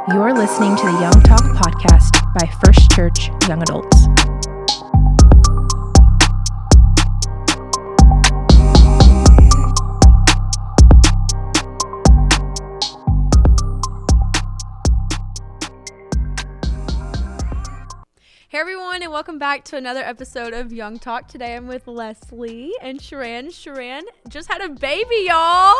You're listening to the Young Talk podcast by First Church Young Adults. Hey everyone, and welcome back to another episode of Young Talk. Today I'm with Leslie and Sharan. Sharan just had a baby, y'all.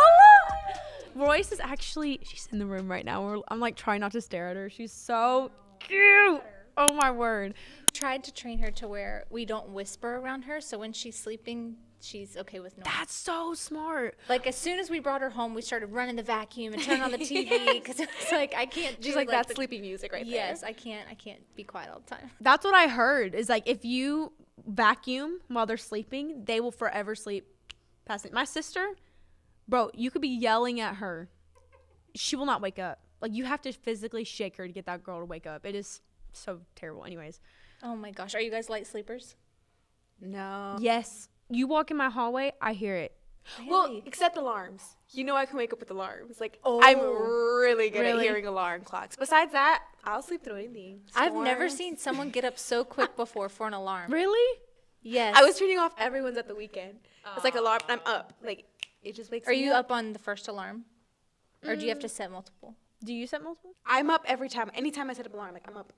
Royce is actually, she's in the room right now. I'm like trying not to stare at her. She's so cute. Oh my word. Tried to train her to where we don't whisper around her, so when she's sleeping, she's okay with noise. That's so smart. Like, as soon as we brought her home, we started running the vacuum and turning on the TV because it was like, I can't do Just like that the sleepy music right there. Yes, I can't be quiet all the time. That's what I heard is like if you vacuum while they're sleeping, they will forever sleep past it. My sister, bro, you could be yelling at her. She will not wake up. Like, you have to physically shake her to get that girl to wake up. It is so terrible. Anyways. Oh my gosh, are you guys light sleepers? No. Yes. You walk in my hallway, I hear it. Well, except alarms. You know I can wake up with alarms. Like, Oh. I'm really good Really? at hearing alarm clocks. Besides that, I'll sleep through anything. I've never Storms. seen someone get up so quick before for an alarm. Really? Yes. I was turning off everyone's at the weekend. It's like alarm, and I'm up. Like, it just wakes Are me you up on the first alarm? Or do you have to set multiple? Do you set multiple? I'm up every time. Anytime I set up alarm, like, I'm up.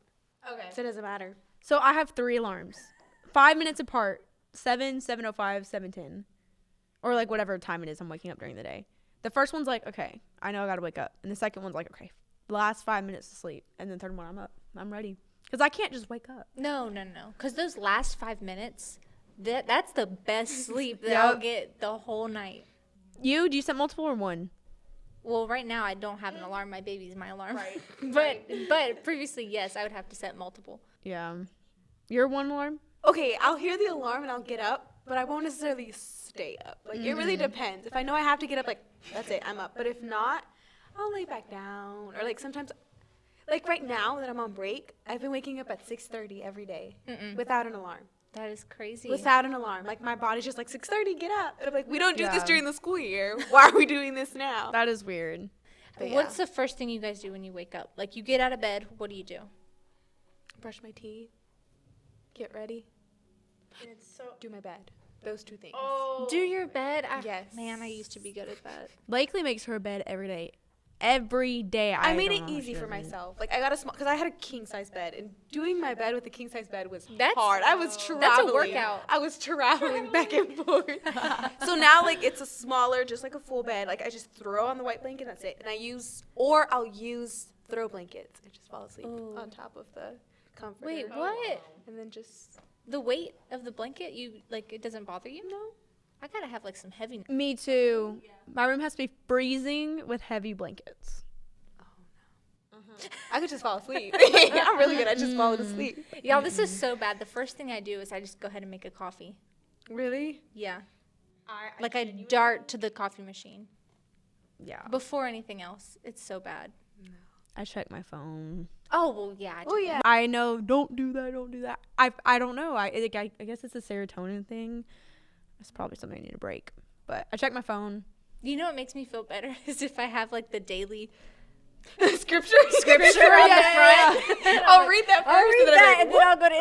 Okay. So it doesn't matter. So I have 3 alarms. 5 minutes apart. 7, 7:05, 7:10. Or like whatever time it is I'm waking up during the day. The first one's like, okay, I know I gotta wake up. And the second one's like, okay, last 5 minutes to sleep. And then the third one, I'm up. I'm ready. Because I can't just wake up. No. Because those last 5 minutes, that's the best sleep that Yep. I'll get the whole night. Do you set multiple or one? Well, right now I don't have an alarm. My baby's my alarm. Right. But previously, yes, I would have to set multiple. Yeah. Your one alarm? Okay, I'll hear the alarm and I'll get up, but I won't necessarily stay up. Like, it really depends. If I know I have to get up, like, that's it, I'm up. But if not, I'll lay back down. Or, like, sometimes, like, right now that I'm on break, I've been waking up at 6:30 every day without an alarm. That is crazy. Without an alarm. Like, my body's just like, 6:30, get up. And I'm like, we don't do Yeah. this during the school year. Why are we doing this now? That is weird. But What's the first thing you guys do when you wake up? Like, you get out of bed, what do you do? Brush my teeth, get ready, do my bed. Those 2 things. Do your bed? Yes. Man, I used to be good at that. Blakely makes her bed every day. Every day. I made don't it know how easy she for does it. myself. Like, I got a small, because I had a king size bed, and doing my bed with a king size bed was That's- hard. I was traveling. That's a workout. I was traveling back and forth. So now, like, it's a smaller, just like a full bed. Like, I just throw on the white blanket, that's it. And I'll use throw blankets and just fall asleep on top of the comforter. Wait, what? And then just, The weight of the blanket, it doesn't bother you? No. I gotta have, like, some heavy. Me too. My room has to be freezing with heavy blankets. I could just fall asleep. I'm really good at just falling asleep. Y'all, this is so bad. The first thing I do is I just go ahead and make a coffee. Really? Yeah. I dart to the coffee machine. Yeah. Before anything else. It's so bad. I check my phone. Oh, well, yeah. I do. Oh, yeah. I know, don't do that. I don't know. I guess it's a serotonin thing. It's probably something I need to break. But I check my phone. You know what makes me feel better is if I have, like, the daily Scripture on the front. I'll read that first. I'll read and then I'm that, like, and then I'll go to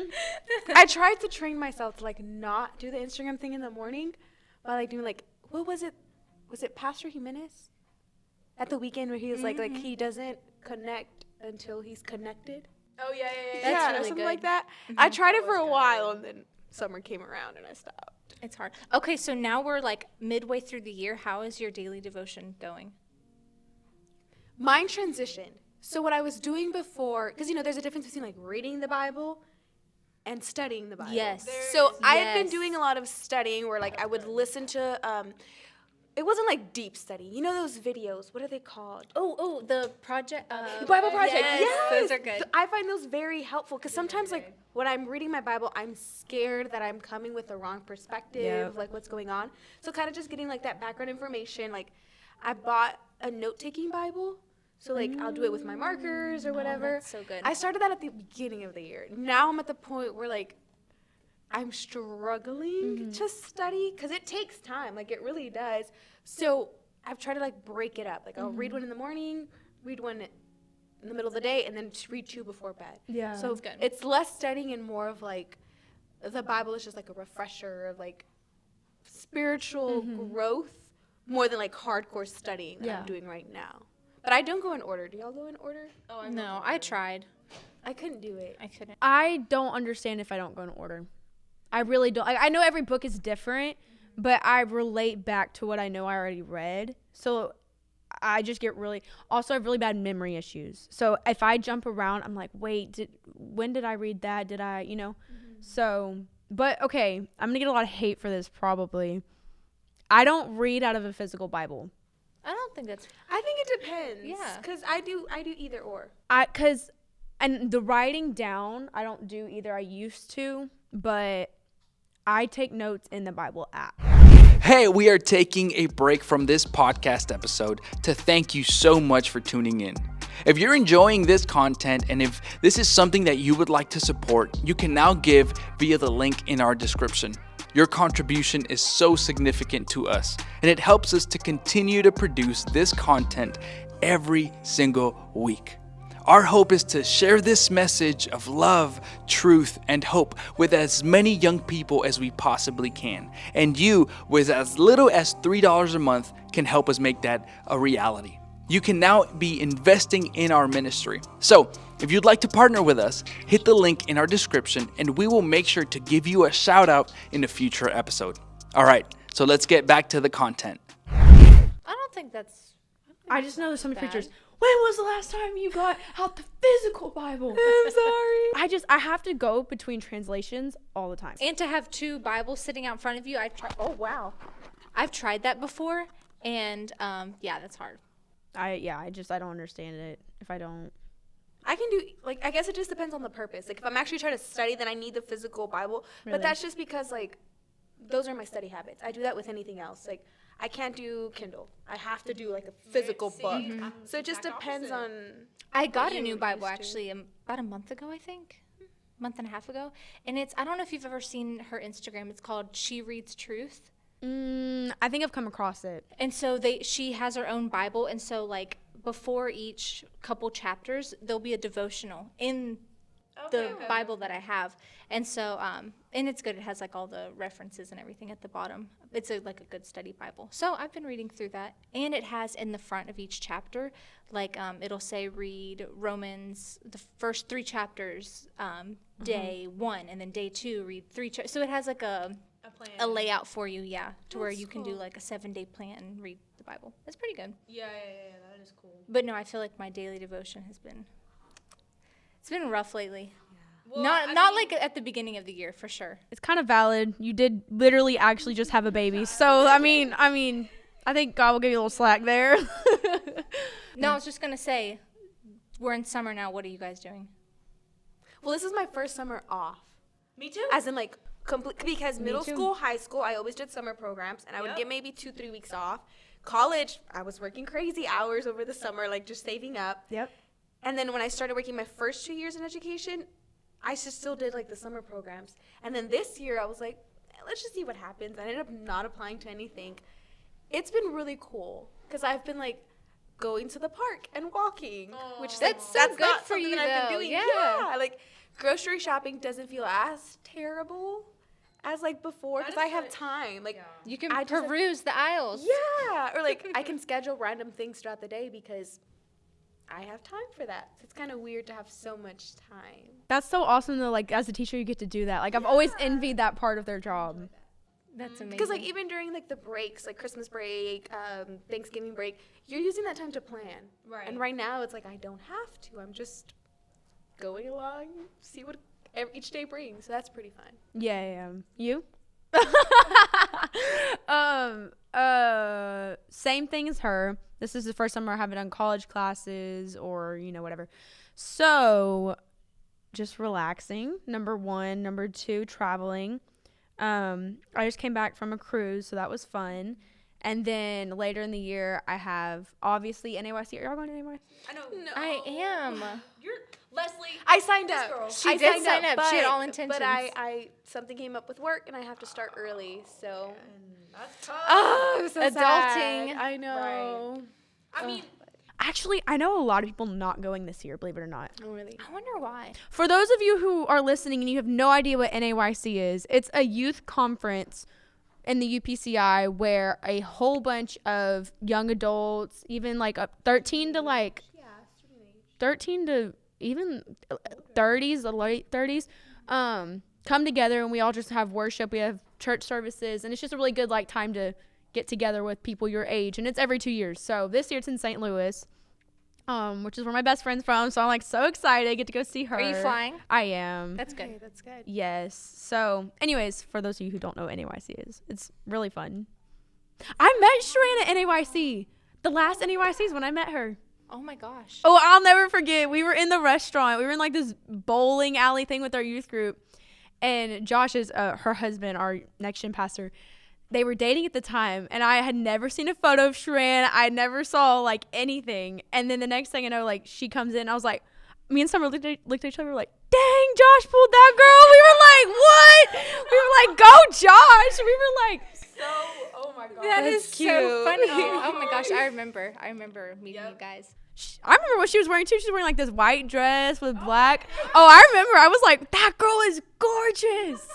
Instagram. I tried to train myself to, like, not do the Instagram thing in the morning by, like, doing, like, what was it? Was it Pastor Jimenez? At the weekend where he was like he doesn't connect until he's connected. Oh, yeah. Yeah, really something good. like that. I tried it for a while, and then summer came around, and I stopped. It's hard. Okay, so now we're, like, midway through the year. How is your daily devotion going? Mine transitioned. So what I was doing before, because, you know, there's a difference between, like, reading the Bible and studying the Bible. Yes. So I had been Yes. doing a lot of studying where, like, I would listen to, it wasn't, like, deep study. You know those videos? What are they called? Oh, the project. Bible Project. Yes, those are good. So I find those very helpful because sometimes, like, when I'm reading my Bible, I'm scared that I'm coming with the wrong perspective, Yep. like, what's going on. So kind of just getting, like, that background information. Like, I bought a note-taking Bible. So, like, I'll do it with my markers or whatever. that's so good. I started that at the beginning of the year. Now I'm at the point where, like, I'm struggling to study because it takes time. Like, it really does. So I've tried to, like, break it up. Like, I'll read one in the morning, read one in the middle of the day and then read 2 before bed. Yeah. So good. it's less studying and more of like the Bible is just like a refresher of like spiritual growth more than like hardcore studying that I'm doing right now. But I don't go in order. Do y'all go in order? No, I tried. I couldn't do it. I couldn't. I don't understand if I don't go in order. I really don't. Like, I know every book is different, but I relate back to what I know I already read. So I just get also I have really bad memory issues. So if I jump around, I'm like, wait, when did I read that? Did I, So, but okay, I'm going to get a lot of hate for this probably. I don't read out of a physical Bible. I don't think that's. I think it depends. Yeah. Because I do either or. And the writing down, I don't do either. I used to, but I take notes in the Bible app. Hey, we are taking a break from this podcast episode to thank you so much for tuning in. If you're enjoying this content and if this is something that you would like to support, you can now give via the link in our description. Your contribution is so significant to us, and it helps us to continue to produce this content every single week. Our hope is to share this message of love, truth, and hope with as many young people as we possibly can. And you, with as little as $3 a month, can help us make that a reality. You can now be investing in our ministry. So, if you'd like to partner with us, hit the link in our description and we will make sure to give you a shout out in a future episode. All right, so let's get back to the content. I don't think that's. I just know there's so many bad. preachers. When was the last time you got out the physical Bible? I'm sorry. I have to go between translations all the time. And to have 2 Bibles sitting out in front of you, oh wow, I've tried that before, and yeah, that's hard. I don't understand it if I don't. I can do, like, I guess it just depends on the purpose. Like, if I'm actually trying to study, then I need the physical Bible. Really? But that's just because, like, those are my study habits. I do that with anything else. Like, I can't do Kindle. I have to do, like, a physical book. So it just depends on. I got a you new Bible used to. actually about a month ago, I think, month and a half ago, and I don't know if you've ever seen her Instagram. It's called She Reads Truth. I think I've come across it. And so she has her own Bible, and so like before each couple chapters, there'll be a devotional in the Bible that I have. And so, and it's good. It has like all the references and everything at the bottom. It's like a good study Bible. So I've been reading through that, and it has in the front of each chapter, like it'll say read Romans, the first 3 chapters, day 1, and then day 2 read 3 chapters. So it has like a layout for you, to where you can do like a 7-day plan and read the Bible. It's pretty good. Yeah, that is cool. But no, I feel like my daily devotion it's been rough lately. Well, not like at the beginning of the year, for sure. It's kind of valid. You did literally actually just have a baby. So, I mean, I think God will give you a little slack there. No, I was just going to say, we're in summer now. What are you guys doing? Well, this is my first summer off. Me too. As in, like, because middle too. school, high school, I always did summer programs, and I would get maybe 2-3 weeks off. College, I was working crazy hours over the summer, like, just saving up. Yep. And then when I started working my first 2 years in education, I just still did, like, the summer programs. And then this year, I was like, let's just see what happens. I ended up not applying to anything. It's been really cool because I've been, like, going to the park and walking, which That's so that's good not for something you, that I've been though. doing. Yeah. Like, grocery shopping doesn't feel as terrible as, like, before because I have time. Like, You can I just- peruse the aisles. yeah, or, like, I can schedule random things throughout the day because I have time for that. So it's kind of weird to have so much time. That's so awesome though. Like as a teacher, you get to do that. Like I've always envied that part of their job. That's amazing. Because, like, even during, like, the breaks, like Christmas break, Thanksgiving break, you're using that time to plan. Right. And right now, it's like, I don't have to. I'm just going along, see what each day brings. So that's pretty fun. Yeah. You? Same thing as her. This is the first summer I haven't done college classes or, whatever. So just relaxing. Number 1. Number 2, traveling. I just came back from a cruise, so that was fun. And then later in the year, I have obviously NAYC. Are y'all going to NAYC? I know. I am. You're Leslie. I signed up. She I did sign up. But, She had all intentions. But I something came up with work, and I have to start early. So. That's tough. Oh, I'm so Adulting. sad. I know. I mean, Actually, I know a lot of people not going this year, believe it or not. Oh, really? I wonder why. For those of you who are listening and you have no idea what NAYC is, it's a youth conference in the UPCI where a whole bunch of young adults, even like 13 to even 30s, the late 30s, come together, and we all just have worship. We have church services, and it's just a really good like time to get together with people your age, and it's every 2 years. So this year it's in St. Louis, which is where my best friend's from. So I'm like so excited to get to go see her. Are you flying? I am. That's good. Okay, that's good. Yes. So anyways, for those of you who don't know what NAYC is, it's really fun. I met Sharana at NAYC. The last NAYC is when I met her. Oh my gosh. Oh, I'll never forget. We were in the restaurant. We were in like this bowling alley thing with our youth group. And Josh is her husband, our next gen pastor. They were dating at the time, and I had never seen a photo of Sharon. I never saw like anything. And then the next thing I know, like she comes in. I was like, me and Summer looked at each other. We were like, dang, Josh pulled that girl. We were like, what? We were like, go, Josh. We were like, oh my god, That That's is cute. so funny. Oh my gosh, I remember meeting you guys. I remember what she was wearing too. She was wearing like this white dress with black. Oh, I remember. I was like, that girl is gorgeous.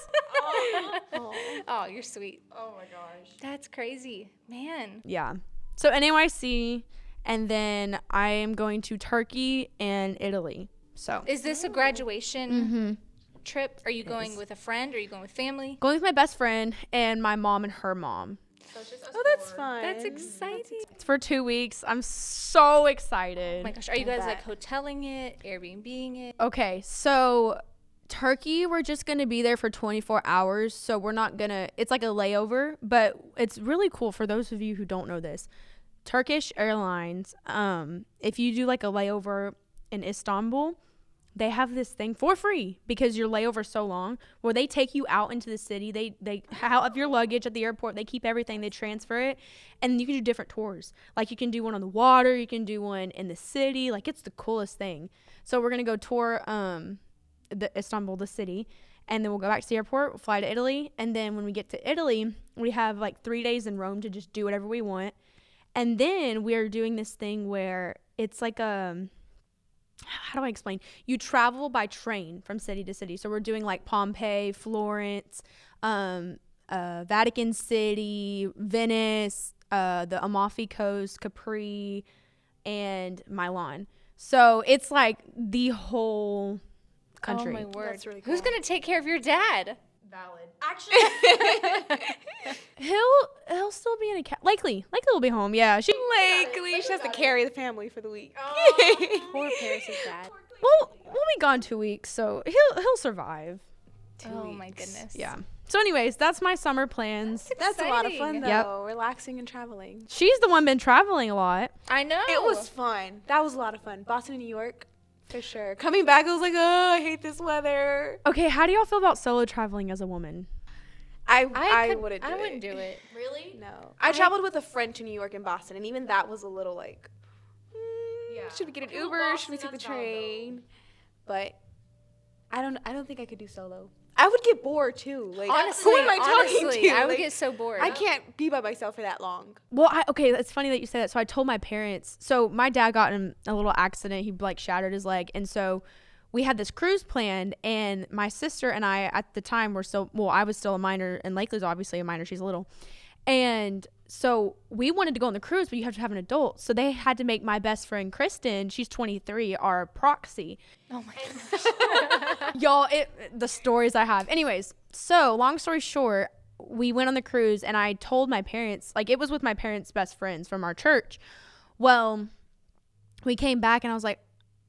Oh, you're sweet. Oh my gosh. That's crazy. Man. Yeah. So NAYC, and then I am going to Turkey and Italy. So Is this a graduation trip? Are you going with a friend? Or are you going with family? going with my best friend and my mom and her mom. Oh, that's fun. That's exciting. It's for 2 weeks. I'm so Oh excited. my gosh. Are you guys bet. like hoteling it, Airbnb-ing it? Okay, so Turkey, we're just going to be there for 24 hours. So we're not going to, it's like a layover, but it's really cool for those of you who don't know this. Turkish Airlines, if you do like a layover in Istanbul, they have this thing for free because your layover is so long where they take you out into the city. They have your luggage at the airport. They keep everything. They transfer it. And you can do different tours. Like you can do one on the water. You can do one in the city. Like it's the coolest thing. So we're going to go tour the Istanbul, the city. And then we'll go back to the airport. We'll fly to Italy. And then when we get to Italy, we have like 3 days in Rome to just do whatever we want. And then we are doing this thing where it's like how do I explain? You travel by train from city to city. So we're doing like Pompeii, Florence, Vatican City, Venice, the Amalfi Coast, Capri, and Milan. So it's like the whole country. Oh my word. That's really Who's cool. going to take care of your dad? Valid. Actually, he'll still be in Likely will be home. Yeah, Likely she has to carry the family for the week. Poor Paris' dad. we'll be gone 2 weeks, so he'll survive. Oh my goodness. Yeah. So anyways, that's my summer plans. That's a lot of fun though. Yep. Relaxing and traveling. She's the one been traveling a lot. I know. It was fun. That was a lot of fun. Boston and New York, for sure. Coming back, I was like, oh, I hate this weather. Okay, how do y'all feel about solo traveling as a woman? I wouldn't wouldn't do it. Really? No. I traveled with a friend to New York and Boston, and even that was a little like, should we get an Uber? Should we take the train? But I don't think I could do solo. I would get bored too. Like, Honestly, who am I talking to? I would Like, get so bored. I can't be by myself for that long. Well, okay, that's funny that you say that. So I told my parents. So my dad got in a little accident. He like shattered his leg, and so we had this cruise planned. And my sister and I at the time were still, well, I was still a minor, and Lakely's obviously a minor. She's a little, and so we wanted to go on the cruise, but you have to have an adult. So they had to make my best friend Kristen, she's 23, our proxy. Oh my goodness. Y'all, the stories I have. Anyways, so long story short, we went on the cruise, and I told my parents, like it was with my parents' best friends from our church. Well, we came back, and I was like,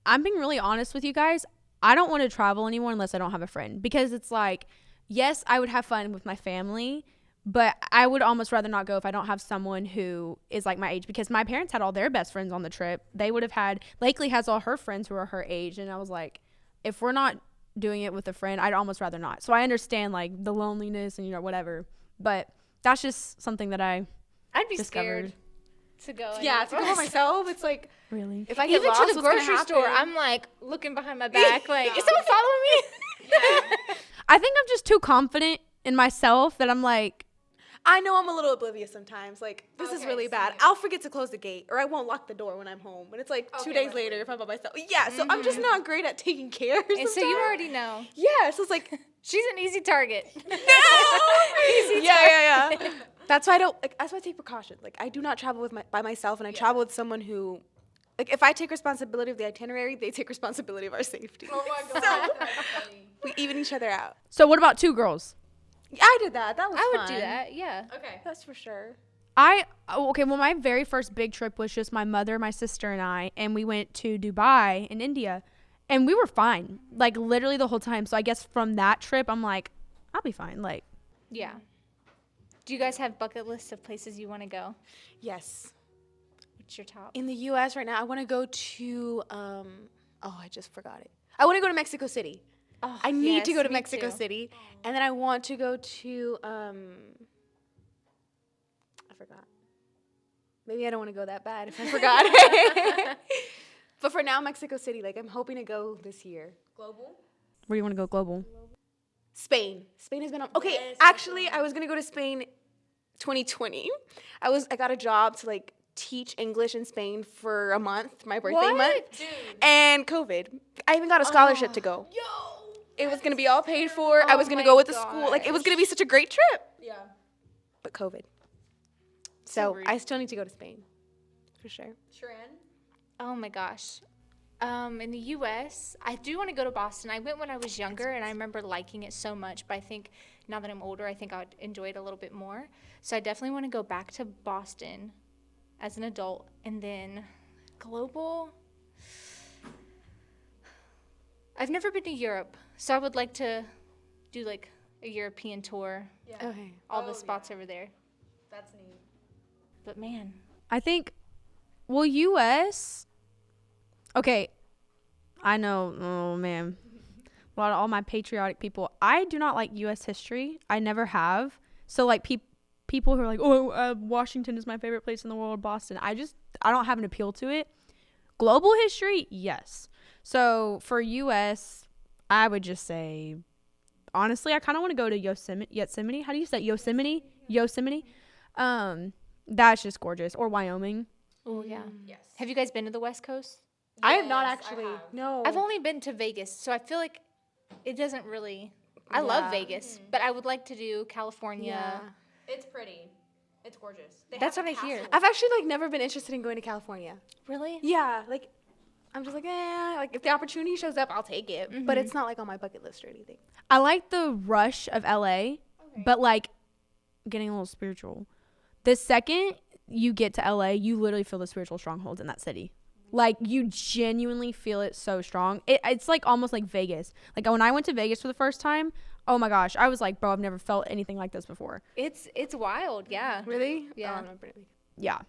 I'm being really honest with you guys. I don't want to travel anymore unless I don't have a friend, because it's like, yes, I would have fun with my family, but I would almost rather not go if I don't have someone who is like my age, because my parents had all their best friends on the trip. They would have had, Lakely has all her friends who are her age. And I was like, if we're not doing it with a friend, I'd almost rather not. So I understand like the loneliness and, whatever, but that's just something that I I'd be discovered. scared to go. Yeah, to go by myself, it's like, Really? if I get Even lost, to the what's gonna grocery store, happen? I'm like looking behind my back, like, is someone following me? I think I'm just too confident in myself that I'm like, I know I'm a little oblivious sometimes. Like, this is really bad. I'll forget to close the gate, or I won't lock the door when I'm home. And it's like 2 days later if I'm by myself. Yeah, so I'm just not great at taking care. And so you already know. Yeah, so it's like, She's an easy target. yeah. That's why I don't, like, that's why I take precautions. Like, I do not travel by myself, and I travel with someone who, like, if I take responsibility of the itinerary, they take responsibility of our safety. Oh my God. So, we even each other out. So what about 2 girls? Yeah, I did that. That was I fun. would do that, yeah. Okay. That's for sure. Okay, well, my very first big trip was just my mother, my sister, and I, and we went to Dubai in India, and we were fine, like, literally the whole time. So I guess from that trip, I'm like, I'll be fine. Like, Yeah. Do you guys have bucket lists of places you want to go? Yes. What's your top? In the U.S. right now, I want to go to, I just forgot it. I want to go to Mexico City. Oh, I need to yes, go to me Mexico too. City. And then I want to go to, I forgot. Maybe I don't want to go that bad if I forgot. But for now, Mexico City, like, I'm hoping to go this year. where do you want to go global? Spain. Spain has been on. Okay, actually, I was going to go to Spain 2020. I got a job to, like, teach English in Spain for a month, my birthday month. And COVID. I even got a scholarship to go. It was going to be all paid for. I was going to go with the school. Like, it was going to be such a great trip. Yeah. But COVID. So I still need to go to Spain. For sure. Sharon? Oh my gosh. In the U.S., I do want to go to Boston. I went when I was younger, and I remember liking it so much. But I think now that I'm older, I think I would enjoy it a little bit more. So I definitely want to go back to Boston as an adult. And then global. I've never been to Europe, so I would like to do like a European tour. Okay. All the spots over there. That's neat. But man, I think, well, U.S. Okay, I know. Oh man, a lot of all my patriotic people. I do not like U.S. history. I never have. So like people who are like, oh, Washington is my favorite place in the world, Boston. I don't have an appeal to it. Global history, yes. So for U.S., I would just say, honestly, I kind of want to go to Yosemite. How do you say it? Yosemite? That's just gorgeous. Or Wyoming. oh yeah. Yes. Have you guys been to the West Coast? I have not actually. No. I've only been to Vegas, so I feel like it doesn't really. I love Vegas, but I would like to do California. Yeah. It's pretty. It's gorgeous. That's what I hear. I've actually, like, never been interested in going to California. Really? Yeah, like, I'm just like, like, if the opportunity shows up, I'll take it. But it's not, like, on my bucket list or anything. I like the rush of LA, but like getting a little spiritual. The second you get to LA, you literally feel the spiritual strongholds in that city. Like, you genuinely feel it so strong. It's like almost like Vegas. Like, when I went to Vegas for the first time, oh my gosh, I was like, bro, I've never felt anything like this before. It's wild, yeah. Really? Yeah. I don't remember anything. Yeah.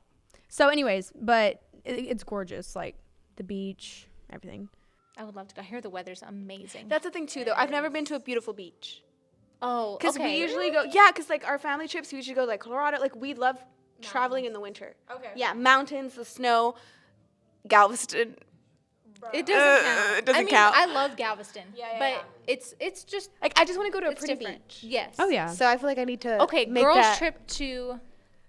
So anyways, but it's gorgeous. Like, the beach, everything. I would love to go. I hear the weather's amazing. That's the thing, too, though. I've never been to a beautiful beach. Oh, Because we usually go, because, like, our family trips, we usually go to, like, Colorado. Like, we love traveling in the winter. Okay. Yeah, mountains, the snow, Galveston. It doesn't count. It doesn't I mean, count. I love Galveston, but it's just Like, I just want to go to a it's pretty different. beach. Yes. Oh, yeah. So I feel like I need to Okay, make girls that. trip to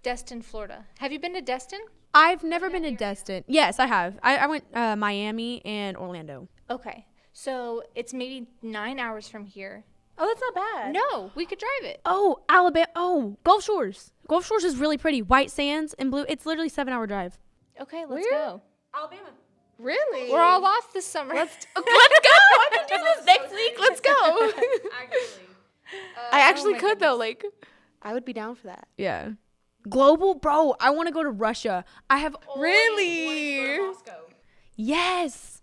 Destin, Florida. Have you been to Destin? I've never been to Destin. Yes, I have. I went Miami and Orlando. Okay. So it's maybe 9 hours from here. Oh, that's not bad. No, we could drive it. Oh, Alabama. Oh, Gulf Shores. Gulf Shores is really pretty. White sands and blue. It's literally 7-hour drive. Okay, let's Where? go. Alabama. Really? We're all off this summer. Let's go. I can do this next week. Let's go. I actually my could though. Like, I would be down for that. Yeah. Global, bro. I want to go to Russia. I have Really? Yes.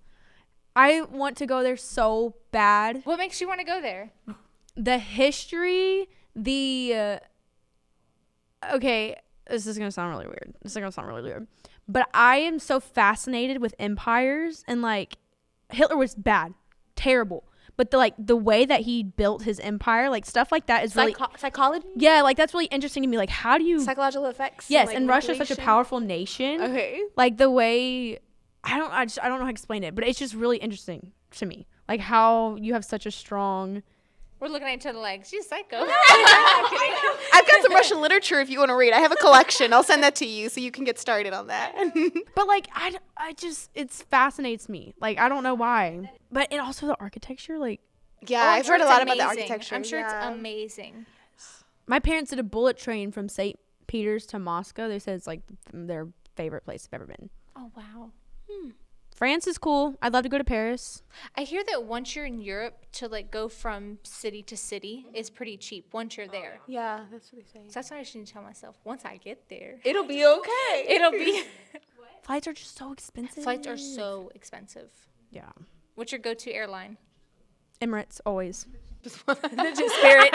I want to go there so bad. What makes you want to go there? The history, okay, this is going to sound really weird. But I am so fascinated with empires, and like Hitler was bad, terrible. But the way that he built his empire, like stuff like that is really Psychology? yeah, like that's really interesting to me. Like, how do you Psychological effects? Yes, like, and Russia is such a manipulation? powerful nation. Okay. Like the way I don't know how to explain it, but it's just really interesting to me. Like how you have such a strong We're looking at each other like, she's psycho. I've got some Russian literature if you want to read. I have a collection. I'll send that to you so you can get started on that. But like I just it fascinates me. Like I don't know why. But and also the architecture. Like Yeah, Oh, I'm I've sure heard a it's lot about the amazing. architecture. I'm sure yeah. it's amazing. my parents did a bullet train from St. Peter's to Moscow. They said it's like their favorite place they've ever been. Oh, wow. France is cool. I'd love to go to Paris. I hear that once you're in Europe, to like go from city to city is pretty cheap once you're there. Yeah, that's what they say. So that's what I should tell myself. Once I get there, It'll be okay. it'll be. Flights are just so expensive. Flights are so expensive. Yeah. What's your go-to airline? Emirates always. Just Spirit.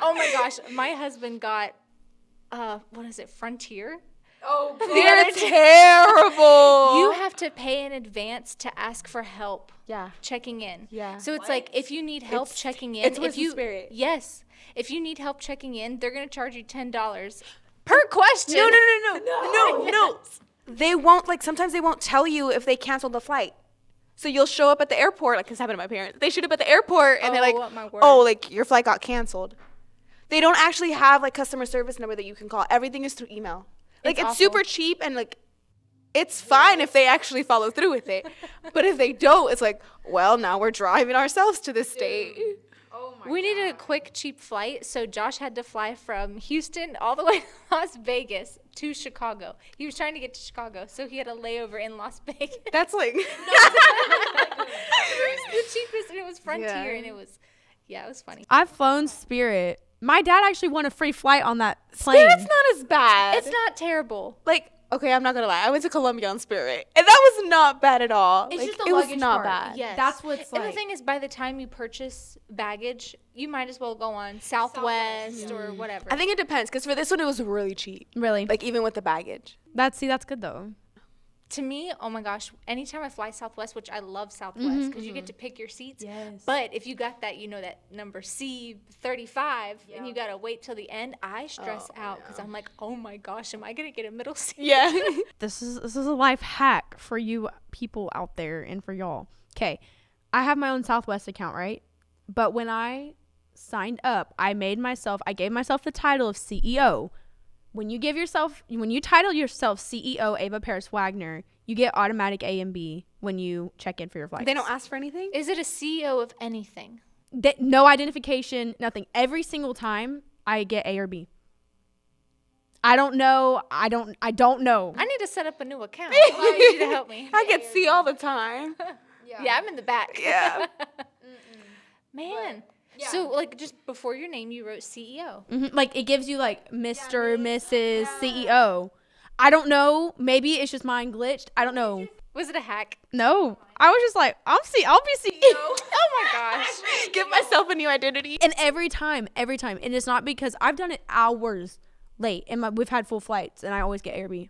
Oh my gosh, my husband got, what is it, Frontier? Oh, They're terrible. You have to pay in advance to ask for help Yeah. checking in. Yeah. So it's like if you need help It's- checking in, it's if worse than you Spirit. yes, if you need help checking in, they're gonna charge you $10 per question. No. They won't, like, sometimes they won't tell you if they canceled the flight. So you'll show up at the airport, like this happened to my parents. They showed up at the airport and they're like, Oh, my word. oh, like your flight got canceled. They don't actually have like customer service number that you can call. Everything is through email. Like It's it's super awful. cheap and like it's fine if they actually follow through with it. But if they don't, it's like, well, now we're driving ourselves to the state. We needed a quick, cheap flight, so Josh had to fly from Houston all the way to Las Vegas to Chicago. He was trying to get to Chicago, so he had a layover in Las Vegas. That's like It was the cheapest, and it was Frontier, Yeah. and it was funny. I've flown Spirit. My dad actually won a free flight on that plane. Spirit's not as bad. It's not terrible. Like, okay, I'm not gonna lie. I went to Colombia on Spirit, and that was not bad at all. It's Like, just the it was luggage not part. bad. Yes. That's what's And like. the thing is, by the time you purchase baggage, you might as well go on Southwest or whatever. I think it depends, because for this one it was really cheap. Really? Like even with the baggage. That's good though. to me, oh my gosh, anytime I fly Southwest, which I love Southwest because you get to pick your seats. Yes. But if you got that, that number C35 and you got to wait till the end, I stress out because I'm like, oh my gosh, am I going to get a middle seat? Yeah. This is a life hack for you people out there and for y'all. Okay, I have my own Southwest account, right? But when I signed up, I gave myself the title of CEO. When you title yourself CEO Ava Paris Wagner, you get automatic A and B when you check in for your flights. They don't ask for anything? Is it a CEO of anything? No identification, nothing. Every single time I get A or B. I don't know. I don't know. I need to set up a new account. I need you to help me. I get C all the time. Yeah, I'm in the back. Yeah. Man. So, like, just before your name, you wrote CEO. Mhm. Like it gives you like Mr., Mrs., CEO. I don't know. Maybe it's just mine glitched. I don't know. Was it a hack? No, I was just like, I'll be CEO. Oh my gosh. Give myself a new identity. And every time, and it's not because I've done it hours late, and we've had full flights, and I always get Air B.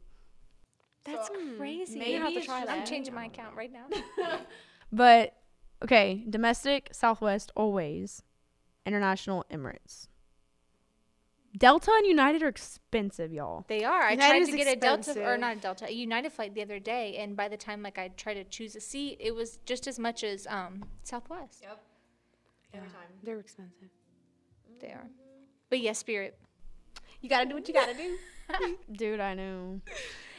That's crazy. maybe Maybe it's try I'm that. changing my account right now. But okay, domestic Southwest always, international Emirates. Delta and United are expensive, y'all. They are. I United tried is to get a Delta, or expensive. not a Delta, a United flight the other day, and by the time like I tried to choose a seat, it was just as much as Southwest. Yep. Every time. They're expensive. They are. But yes, Spirit. You gotta do what you gotta do. Dude, I know.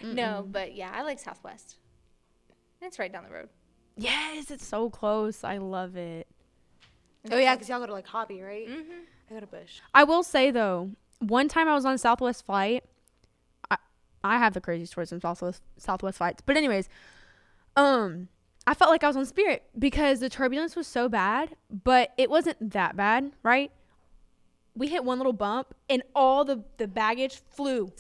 No, but yeah, I like Southwest. And it's right down the road. Yes, it's so close. I love it. Oh yeah, because y'all go to like Hobby, right? Mm-hmm. I go to Bush. I will say though, one time I was on a Southwest flight. I have the crazy stories in Southwest flights, but anyways, I felt like I was on Spirit because the turbulence was so bad, but it wasn't that bad, right? We hit one little bump and all the baggage flew.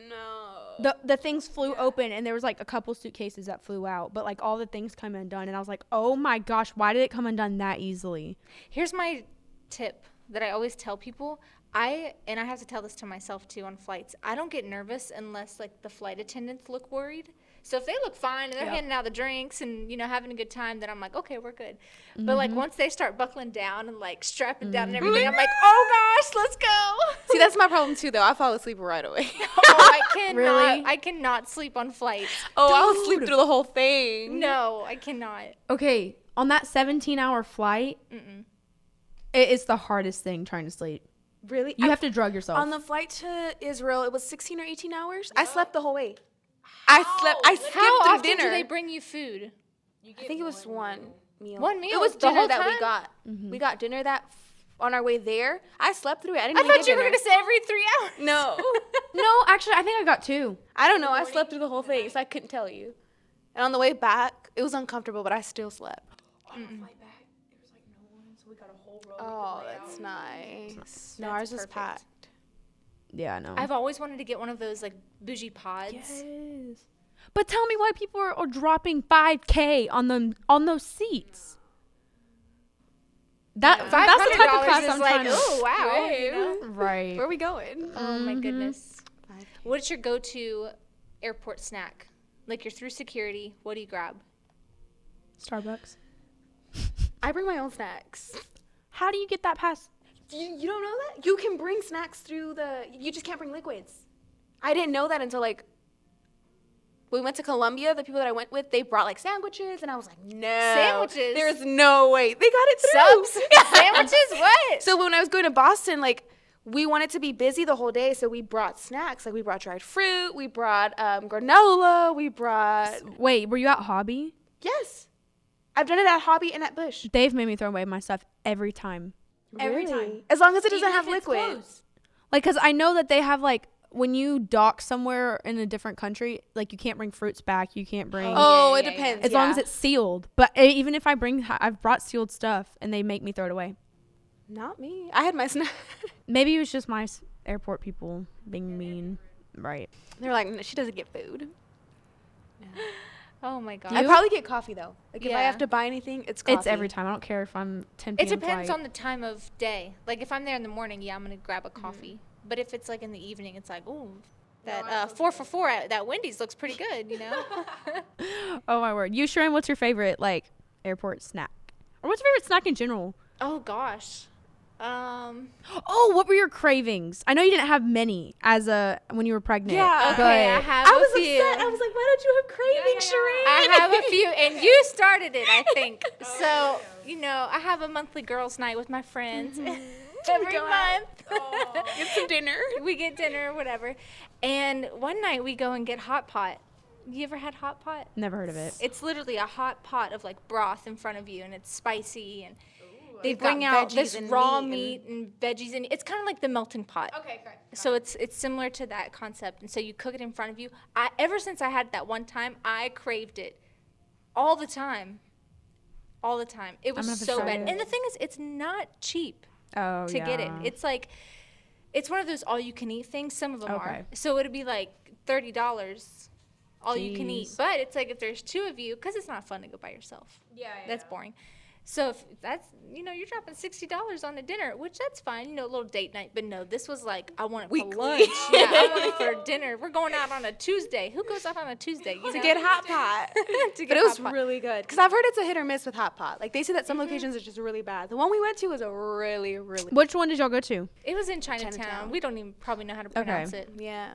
No. The things flew open and there was like a couple suitcases that flew out, but like all the things come undone and I was like, oh my gosh, why did it come undone that easily? Here's my tip that I always tell people. I have to tell this to myself too on flights. I don't get nervous unless like the flight attendants look worried. So if they look fine and they're handing out the drinks and having a good time, then I'm like, okay, we're good. But like once they start buckling down and like strapping down and everything, I'm like, oh gosh, let's go. See, that's my problem too, though. I fall asleep right away. I cannot. Really? I cannot sleep on flights. Oh, I'll sleep through the whole thing. No, I cannot. Okay, on that 17-hour flight, It's the hardest thing trying to sleep. Really? You have to drug yourself. On the flight to Israel, it was 16 or 18 hours. I slept the whole way. I skipped How through often dinner. do they bring you food? I think it was one meal. One meal? It was The dinner whole that we time? got. We got dinner on our way there. I slept through it. I didn't I even thought get you were dinner. going to say every 3 hours. No. No, actually, I think I got 2. I don't know. I slept through the whole thing, so I couldn't tell you. And on the way back, it was uncomfortable, but I still slept. Oh, that's nice. No, ours was perfect. packed. Yeah, I know. I've always wanted to get one of those like bougie pods. Yes. But tell me why people are dropping $5K on those seats. That's the type of class is I'm like, trying to. oh wow. you know? Right. Where are we going? Oh my goodness. What's your go-to airport snack? Like you're through security, what do you grab? Starbucks. I bring my own snacks. How do you get that past? You don't know that? You can bring snacks through you just can't bring liquids. I didn't know that until like we went to Colombia. The people that I went with, they brought like sandwiches, and I was like, no. Sandwiches? There's no way. They got it through. Subs? Sandwiches? What? So when I was going to Boston, like, we wanted to be busy the whole day, so we brought snacks. Like, we brought dried fruit, we brought granola, we brought... Wait, were you at Hobby? Yes. I've done it at Hobby and at Bush. They've made me throw away my stuff every time. Every time. As long as it doesn't have liquid. Like, because I know that they have, like, when you dock somewhere in a different country, like, you can't bring fruits back. You can't bring... Oh, it depends. as long as it's sealed. But even if I've brought sealed stuff, and they make me throw it away. Not me. I had my snack. Maybe it was just my airport people being mean. Right. They're like, no, she doesn't get food. Oh my god. I probably get coffee, though. Like, if I Yeah. have to buy anything, it's coffee. It's every time. I don't care if I'm 10 It p.m. depends flight. on the time of day. Like if I'm there in the morning, yeah, I'm gonna grab a coffee. But if it's like in the evening, it's like, ooh, that 4 for 4 at that Wendy's looks pretty good, you know? Oh, my word. You, Sharon, what's your favorite, like, airport snack? Or what's your favorite snack in general? Oh gosh. Oh, what were your cravings? I know you didn't have many when you were pregnant. Yeah. Okay, I but have I a was few. upset. I was like, why don't you have cravings, Sheree? I have a few, and you started it, I think. So, you know, I have a monthly girls' night with my friends every go out. month. Get some dinner. We get dinner, whatever. And one night we go and get hot pot. You ever had hot pot? never heard of it. It's literally a hot pot of like broth in front of you, and it's spicy, and they They've got bring out veggies this and raw meat meat and veggies, and it's kind of like the melting pot. Okay, great. So it's similar to that concept, and so you cook it in front of you. Ever since I had that one time, I craved it all the time. All the time. It was gonna have to so try bad. it. And the thing is, it's not cheap Oh, to get it. yeah. It's like, it's one of those all-you-can-eat things. Some of them Okay. are. So it'd be like $30 all you can eat. Jeez. But it's like if there's 2 of you, because it's not fun to go by yourself. That's boring. So if that's, you know, you're dropping $60 on a dinner, which that's fine, you know, a little date night. But no, this was like, I want it Weekly. for lunch. Yeah, I want it for dinner. We're going out on a Tuesday. Who goes out on a Tuesday? You To know? get hot pot. To get But it was hot pot. really good. Because I've heard it's a hit or miss with hot pot. Like, they say that some locations are just really bad. The one we went to was a really, really... Which one did y'all go to? It was in Chinatown. Chinatown. We don't even probably know how to pronounce it. Yeah.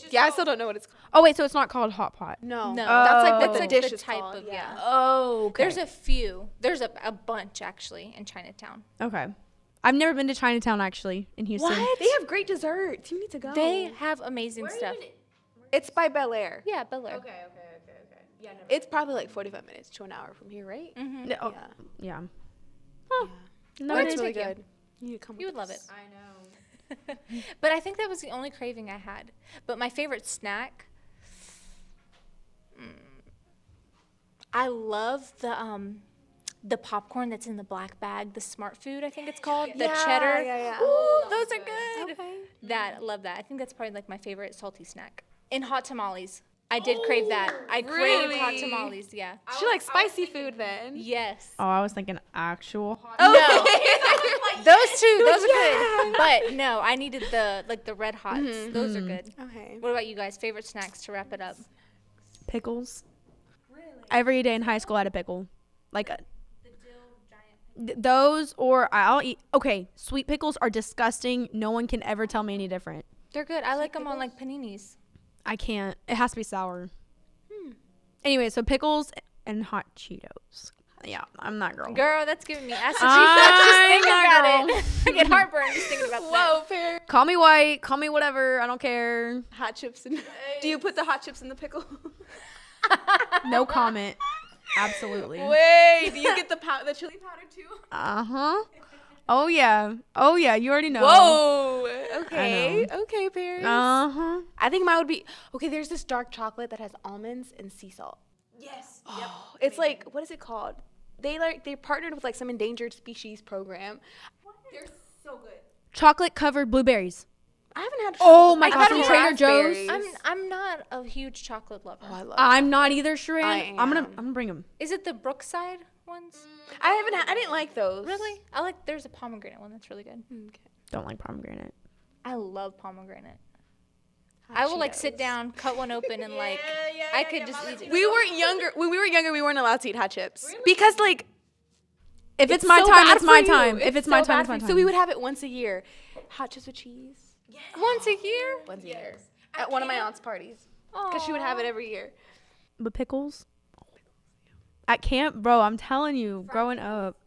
Yeah, I still don't know what it's called. Oh, wait, so it's not called hot pot. No. No, That's like what that's the like dish the is type called. of, Yeah. yeah. Oh, okay. There's a few. There's a bunch actually in Chinatown. Okay. I've never been to Chinatown, actually, in Houston. What? They have great desserts. You need to go. They have amazing stuff. It's by Bel Air. Yeah, Bel Air. It's probably like 45 minutes to an hour from here, right? Mm-hmm. No, oh, Yeah. yeah. No, I'm it's gonna really take you. good. You need to come You with would love us. it. But I think that was the only craving I had. But my favorite snack, I love the popcorn that's in the black bag, the Smart Food, I think it's called, the Yeah, cheddar. yeah. Ooh, those are good. Okay. That, love that. I think that's probably like my favorite salty snack. And hot tamales. I did crave that. I craved hot really? tamales, yeah. She likes spicy food then. Yes. Oh, I was thinking actual. No. Those two, those are good. But no, I needed the red hots. Those are good. Okay. What about you guys? Favorite snacks to wrap it up? Pickles. Really? Every day in high school I had a pickle. Like those, or I'll eat. Okay, sweet pickles are disgusting. No one can ever tell me any different. They're good. I like them on like paninis. I can't. It has to be sour. Anyway, so pickles and hot Cheetos. Yeah, I'm that girl. Girl, that's giving me acid I'm reflux just thinking that about it. I get heartburn just thinking about that. Whoa, Perry. Call me white. Call me whatever. I don't care. Hot chips in. Do you put the hot chips in the pickle? No comment. Absolutely. Wait, do you get the chili powder too? Uh-huh. Oh, yeah. Oh, yeah. You already know. Whoa. Okay. Okay, Paris. Uh-huh. I think mine would be okay. There's this dark chocolate that has almonds and sea salt. Yes. Oh, it's like, what is it called? They partnered with like some endangered species program. They're so good. Chocolate-covered blueberries. I haven't had. Oh my I've gosh, had from Trader Joe's. raspberries. I'm not a huge chocolate lover. Oh, I love. I'm not either, Shereen. I I'm am. gonna bring them. Is it the Brookside ones? I didn't like those. Really? I like. There's a pomegranate one that's really good. Okay. Don't like pomegranate. I love pomegranate. Hot I will like Cheetos. sit down, cut one open, and like I could just eat it. We weren't younger. When we were younger, we weren't allowed to eat hot chips because like If it's my so time, bad it's my for you. time. If it's my so time, bad it's my for you. time. So we would have it once a year. Hot chips with cheese. Once a year. Once a year. At one of my aunt's parties. Because she would have it every year. But pickles? At camp, bro, I'm telling you, growing up.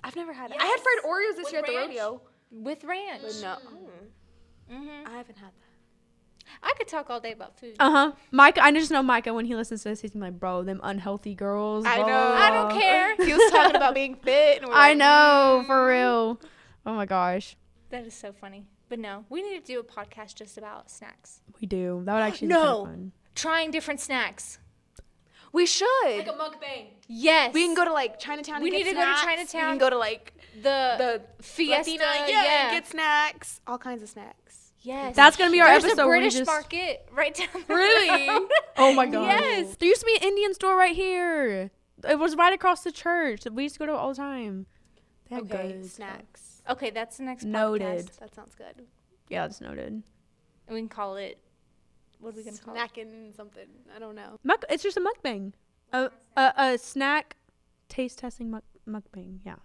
I've never had it. I had fried Oreos this year at the rodeo. With ranch. But no. Mm-hmm. I haven't had that. I could talk all day about food. Uh-huh. Micah, I just know Micah, when he listens to this, he's like, bro, them unhealthy girls. I blah, know. blah, I blah." don't care. He was talking about being fit. And we're I like, know, for real. Oh my gosh. That is so funny. But no, we need to do a podcast just about snacks. We do. That would actually be No. kind of fun. Trying different snacks. We should. Like a mukbang. Yes. We can go to like Chinatown. We and get need to go to snacks. Chinatown. We can go to like the Fiesta. Latina, and get snacks. All kinds of snacks. Yes. That's going to be our There's episode. a where we British just- market right down the Really? road. Oh my god. Yes. There used to be an Indian store right here. It was right across the church. We used to go to it all the time. They had Okay, good stuff. snacks. Okay, that's the next Noted. podcast. That sounds good. Yeah, that's noted. And we can call it. What are we gonna call it? Snacking something. I don't know. It's just a mukbang. A snack taste testing mukbang. Yeah.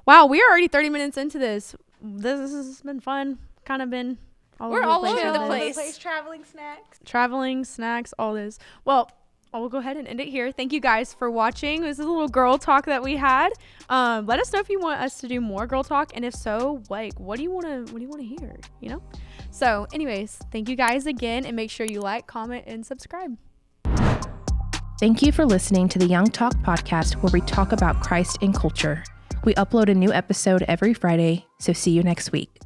Wow, we are already 30 minutes into this. This has been fun. Kind of been all We're over all the place over with the this. place. Traveling snacks. Traveling, snacks, all this. Well, I will go ahead and end it here. Thank you guys for watching. This is a little girl talk that we had. Let us know if you want us to do more girl talk, and if so, like, what do you want to hear? You know. So, anyways, thank you guys again, and make sure you like, comment, and subscribe. Thank you for listening to the Young Talk podcast, where we talk about Christ and culture. We upload a new episode every Friday, so see you next week.